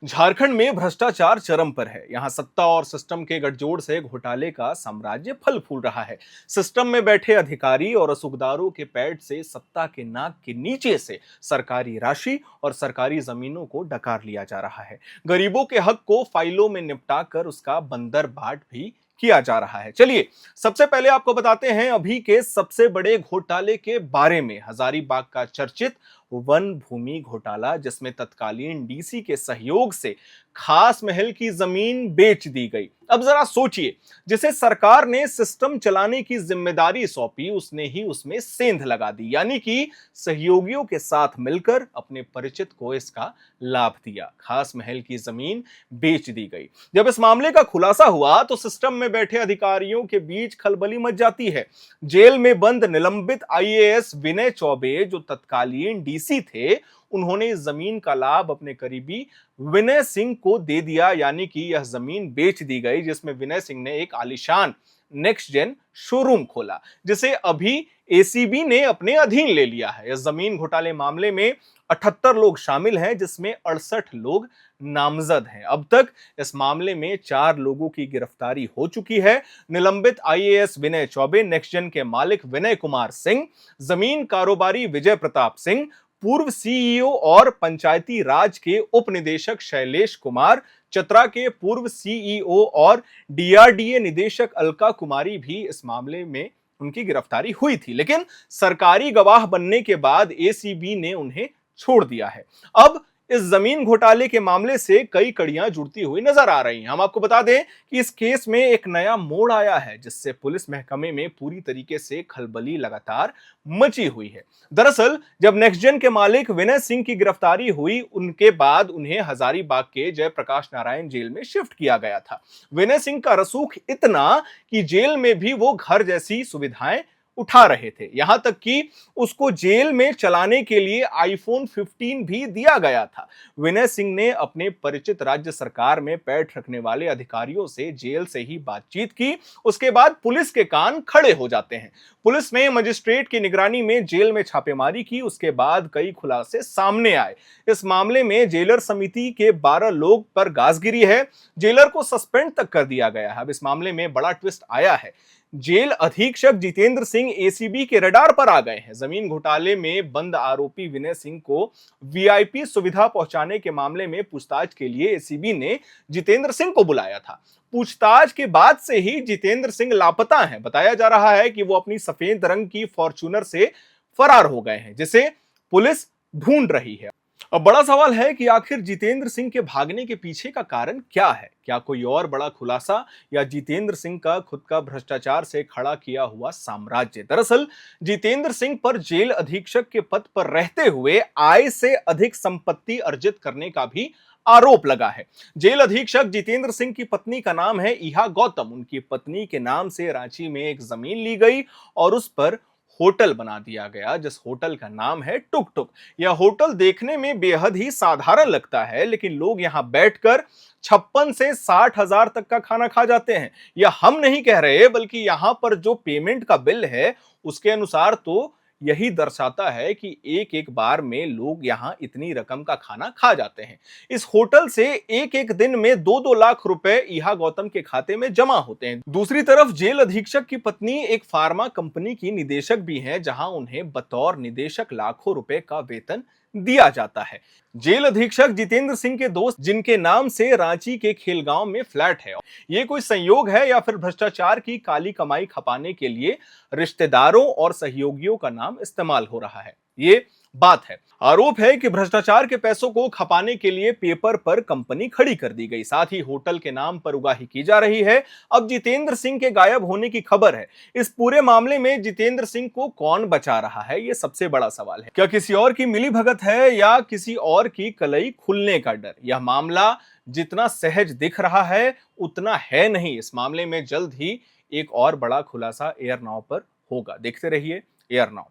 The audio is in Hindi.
झारखंड में भ्रष्टाचार चरम पर है। यहां सत्ता और सिस्टम के गठजोड़ से घोटाले का साम्राज्य फल फूल रहा है। सिस्टम में बैठे अधिकारी और रसूखदारों के पैठ से सत्ता के नाक के नीचे से सरकारी राशि और सरकारी जमीनों को डकार लिया जा रहा है। गरीबों के हक को फाइलों में निपटाकर उसका बंदरबाट भी किया जा रहा है। चलिए सबसे पहले आपको बताते हैं अभी के सबसे बड़े घोटाले के बारे में। हजारीबाग का चर्चित वन भूमि घोटाला, जिसमें तत्कालीन डीसी के सहयोग से खास महल की जमीन बेच दी गई। अब जरा सोचिए, जिसे सरकार ने सिस्टम चलाने की जिम्मेदारी सौंपी, उसने ही उसमें सेंध लगा दी, यानी कि सहयोगियों के साथ मिलकर अपने परिचित को इसका लाभ दिया। खास महल की जमीन बेच दी गई। जब इस मामले का खुलासा हुआ तो सिस्टम में बैठे अधिकारियों के बीच खलबली मच जाती है। जेल में बंद निलंबित आईएएस विनय चौबे, जो तत्कालीन डीसी थे, उन्होंने इस जमीन का लाभ अपने करीबी विनय सिंह को दे दिया, यानी कि यह जमीन बेच दी गई, जिसमें विनय सिंह ने एक आलीशान नेक्स्ट जेन शोरूम खोला, जिसे अभी एसीबी ने अपने अधीन ले लिया है। इस जमीन घोटाले मामले में 78 लोग शामिल हैं, जिसमें 68 लोग नामजद हैं। अब तक इस मामले में 4 लोगों की गिरफ्तारी हो चुकी है। निलंबित आईएएस विनय चौबे, नेक्स्ट जेन के मालिक विनय कुमार सिंह, जमीन कारोबारी विजय प्रताप सिंह, पूर्व सीईओ और पंचायती राज के उप निदेशक शैलेश कुमार, चतरा के पूर्व सीईओ और डीआरडीए निदेशक अलका कुमारी भी इस मामले में उनकी गिरफ्तारी हुई थी, लेकिन सरकारी गवाह बनने के बाद एसीबी ने उन्हें छोड़ दिया है। अब इस जमीन घोटाले के मामले से कई कड़ियां जुड़ती हुई नजर आ रही हैं। हम आपको बता दें कि इस केस में एक नया मोड़ आया है, जिससे पुलिस महकमे में पूरी तरीके से खलबली लगातार मची हुई है। दरअसल जब नेक्स्ट जेन के मालिक विनय सिंह की गिरफ्तारी हुई, उनके बाद उन्हें हजारीबाग के जयप्रकाश नारायण जेल में शिफ्ट किया गया था। विनय सिंह का रसूख इतना कि जेल में भी वो घर जैसी सुविधाएं उठा रहे थे। यहां तक कि उसको जेल में चलाने के लिए आईफोन 15 भी दिया गया था। विनय सिंह ने अपने परिचित राज्य सरकार में पैठ रखने वाले अधिकारियों से जेल से ही बातचीत की। उसके बाद पुलिस के कान खड़े हो जाते हैं। पुलिस ने मजिस्ट्रेट की निगरानी में जेल में छापेमारी की। उसके बाद कई खुलासे सामने आए। इस मामले में जेलर समिति के 12 लोग पर गाजगिरी है। जेलर को सस्पेंड तक कर दिया गया है। अब इस मामले में बड़ा ट्विस्ट आया है। जेल अधीक्षक जितेंद्र सिंह एसीबी के रडार पर आ गए हैं। जमीन घोटाले में बंद आरोपी विनय सिंह को वीआईपी सुविधा पहुंचाने के मामले में पूछताछ के लिए एसीबी ने जितेंद्र सिंह को बुलाया था। पूछताछ के बाद से ही जितेंद्र सिंह लापता हैं। बताया जा रहा है कि वो अपनी सफेद रंग की फॉर्च्यूनर से फरार हो गए हैं, जिसे पुलिस ढूंढ रही है। अब बड़ा सवाल है कि आखिर जितेंद्र सिंह के भागने के पीछे का कारण क्या है? क्या कोई और बड़ा खुलासा, या जितेंद्र सिंह का खुद का भ्रष्टाचार से खड़ा किया हुआ साम्राज्य? दरअसल जितेंद्र सिंह पर जेल अधीक्षक के पद पर रहते हुए आय से अधिक संपत्ति अर्जित करने का भी आरोप लगा है। जेल अधीक्षक जितेंद्र सिंह की पत्नी का नाम है इहा गौतम। उनकी पत्नी के नाम से रांची में एक जमीन ली गई और उस पर होटल बना दिया गया, जिस होटल का नाम है टुक टुक। यह होटल देखने में बेहद ही साधारण लगता है, लेकिन लोग यहां बैठकर 56 से 60 हजार तक का खाना खा जाते हैं। यह हम नहीं कह रहे, बल्कि यहां पर जो पेमेंट का बिल है उसके अनुसार तो यही दर्शाता है कि एक एक बार में लोग यहां इतनी रकम का खाना खा जाते हैं। इस होटल से एक एक दिन में 2-2 लाख रुपए इहा गौतम के खाते में जमा होते हैं। दूसरी तरफ जेल अधीक्षक की पत्नी एक फार्मा कंपनी की निदेशक भी है, जहां उन्हें बतौर निदेशक लाखों रुपए का वेतन दिया जाता है। जेल अधीक्षक जितेंद्र सिंह के दोस्त, जिनके नाम से रांची के खेलगांव में फ्लैट है, ये कोई संयोग है या फिर भ्रष्टाचार की काली कमाई खपाने के लिए रिश्तेदारों और सहयोगियों का नाम इस्तेमाल हो रहा है? ये बात है। आरोप है कि भ्रष्टाचार के पैसों को खपाने के लिए पेपर पर कंपनी खड़ी कर दी गई, साथ ही होटल के नाम पर उगाही की जा रही है। अब जितेंद्र सिंह के गायब होने की खबर है। इस पूरे मामले में जितेंद्र सिंह को कौन बचा रहा है, ये सबसे बड़ा सवाल है। क्या किसी और की मिलीभगत है या किसी और की कलई खुलने का डर? यह मामला जितना सहज दिख रहा है उतना है नहीं। इस मामले में जल्द ही एक और बड़ा खुलासा एयर नाउ पर होगा। देखते रहिए एयर नाउ।